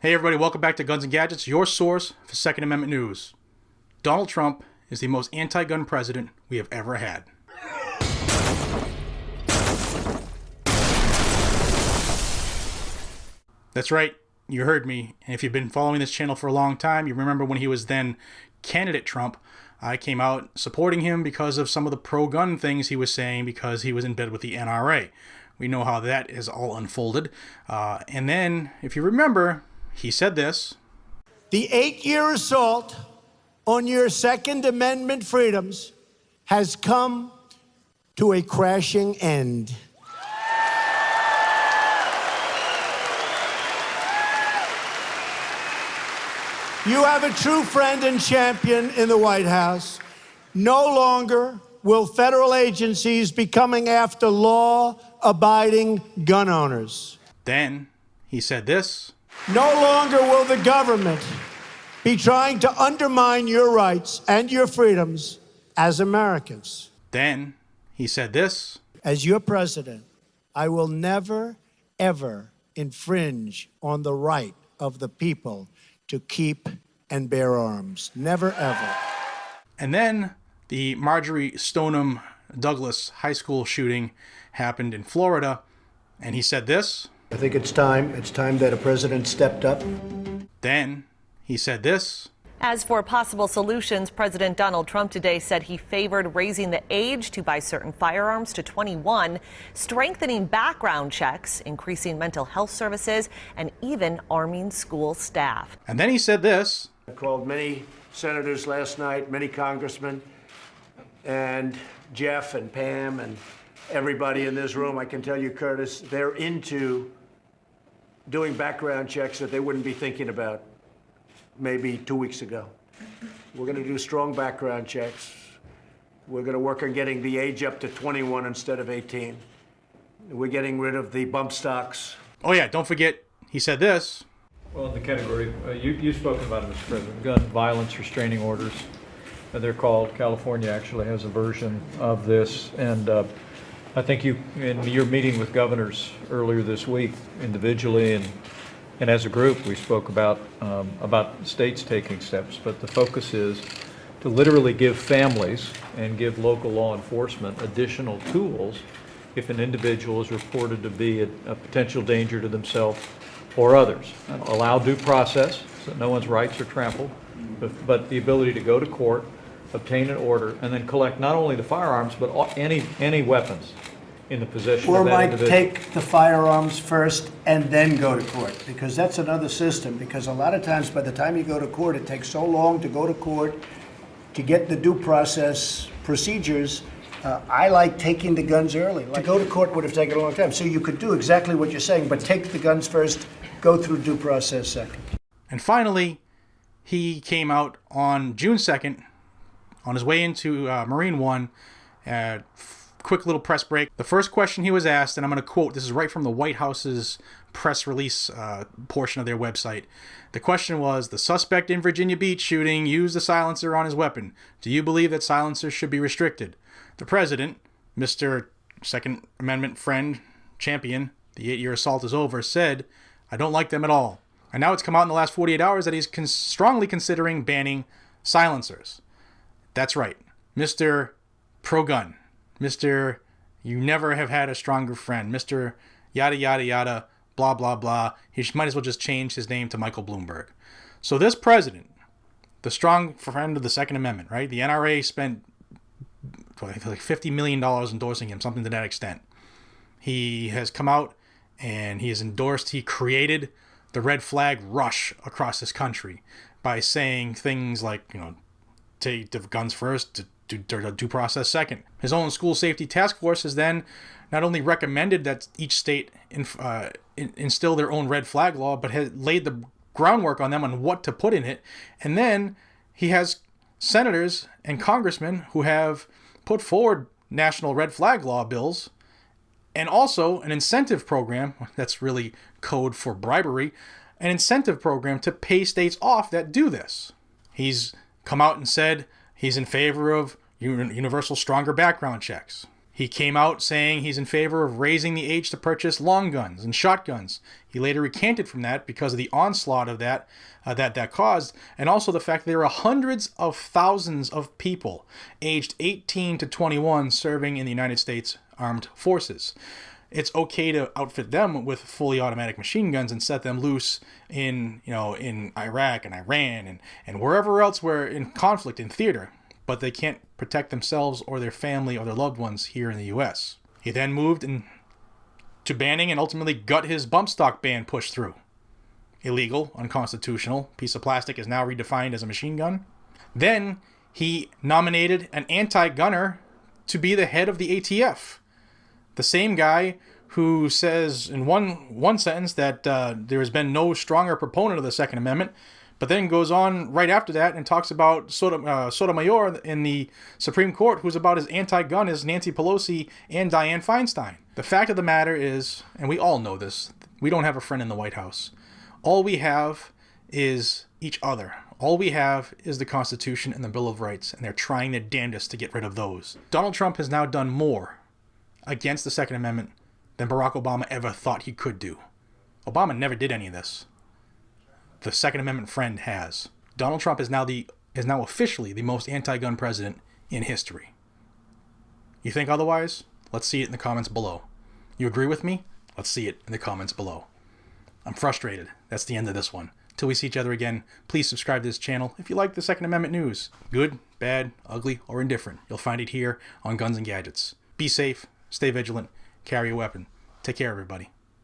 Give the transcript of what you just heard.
Hey everybody, welcome back to Guns and Gadgets, your source for Second Amendment news. Donald Trump is the most anti-gun president we have ever had. That's right, you heard me. And if you've been following this channel for a long time, you remember when he was then candidate Trump, I came out supporting him because of some of the pro-gun things he was saying because he was in bed with the NRA. We know how that is all unfolded. And then, if you remember, he said this. The 8-year assault on your Second Amendment freedoms has come to a crashing end. You have a true friend and champion in the White House. No longer will federal agencies be coming after law-abiding gun owners. Then he said this. No longer will the government be trying to undermine your rights and your freedoms as Americans. Then he said this. As your president, I will never, ever infringe on the right of the people to keep and bear arms. Never, ever. And then the Marjorie Stoneman Douglas high school shooting happened in Florida, and he said this. I think it's time that a president stepped up. Then he said this. As for possible solutions, President Donald Trump today said he favored raising the age to buy certain firearms to 21, strengthening background checks, increasing mental health services, and even arming school staff. And then he said this. I called many senators last night, many congressmen, and Jeff and Pam and everybody in this room. I can tell you, Curtis, they're into doing background checks that they wouldn't be thinking about maybe 2 weeks ago. We're going to do strong background checks. We're going to work on getting the age up to 21 instead of 18. We're getting rid of the bump stocks. Oh yeah, don't forget, he said this. Well, in the category, you've spoken about it, Mr. President, gun violence restraining orders. They're called. California actually has a version of this. And I think in your meeting with governors earlier this week, individually and as a group, we spoke about states taking steps. But the focus is to literally give families and give local law enforcement additional tools if an individual is reported to be a potential danger to themselves or others. Allow due process so that no one's rights are trampled, but the ability to go to court, obtain an order, and then collect not only the firearms, but any weapons in the possession Or of that might individual. take the firearms first and then go to court, because that's another system, because a lot of times by the time you go to court, it takes so long to go to court to get the due process procedures. I like taking the guns early. To go to court would have taken a long time. So you could do exactly what you're saying, but take the guns first, go through due process second. And finally, he came out on June 2nd on his way into Marine One. Quick little press break. The first question he was asked, and I'm going to quote, this is right from the White House's press release portion of their website. The question was, the suspect in Virginia Beach shooting used a silencer on his weapon. Do you believe that silencers should be restricted? The president, Mr. Second Amendment friend, champion, the 8-year assault is over, said, I don't like them at all. And now it's come out in the last 48 hours that he's strongly considering banning silencers. That's right. Mr. Pro-gun. Mr. You never have had a stronger friend. Mr. Yada, yada, yada, blah, blah, blah. He might as well just change his name to Michael Bloomberg. So this president, the strong friend of the Second Amendment, right? The NRA spent like $50 million endorsing him, something to that extent. He has come out and he has endorsed, he created the red flag rush across this country by saying things like, take the guns first, due process second. His own school safety task force has then not only recommended that each state instill their own red flag law, but has laid the groundwork on them on what to put in it. And then he has senators and congressmen who have put forward national red flag law bills, and also an incentive program, that's really code for bribery, an incentive program to pay states off that do this. He's come out and said he's in favor of universal stronger background checks. He came out saying he's in favor of raising the age to purchase long guns and shotguns. He later recanted from that because of the onslaught of that caused, and also the fact that there are hundreds of thousands of people aged 18 to 21 serving in the United States Armed Forces. It's okay to outfit them with fully automatic machine guns and set them loose in Iraq and Iran and wherever else we're in conflict in theater, but they can't protect themselves or their family or their loved ones here in the U.S. He then moved to banning and ultimately got his bump stock ban pushed through. Illegal, unconstitutional, piece of plastic is now redefined as a machine gun. Then he nominated an anti-gunner to be the head of the ATF. The same guy who says in one sentence that there has been no stronger proponent of the Second Amendment, but then goes on right after that and talks about Sotomayor in the Supreme Court, who's about as anti-gun as Nancy Pelosi and Dianne Feinstein. The fact of the matter is, and we all know this, we don't have a friend in the White House. All we have is each other. All we have is the Constitution and the Bill of Rights, and they're trying their damnedest to get rid of those. Donald Trump has now done more against the Second Amendment than Barack Obama ever thought he could do. Obama never did any of this. The Second Amendment friend has. Donald Trump is now officially the most anti-gun president in history. You think otherwise? Let's see it in the comments below. You agree with me? Let's see it in the comments below. I'm frustrated. That's the end of this one. Till we see each other again, please subscribe to this channel if you like the Second Amendment news. Good, bad, ugly, or indifferent. You'll find it here on Guns and Gadgets. Be safe, stay vigilant, carry a weapon. Take care, everybody.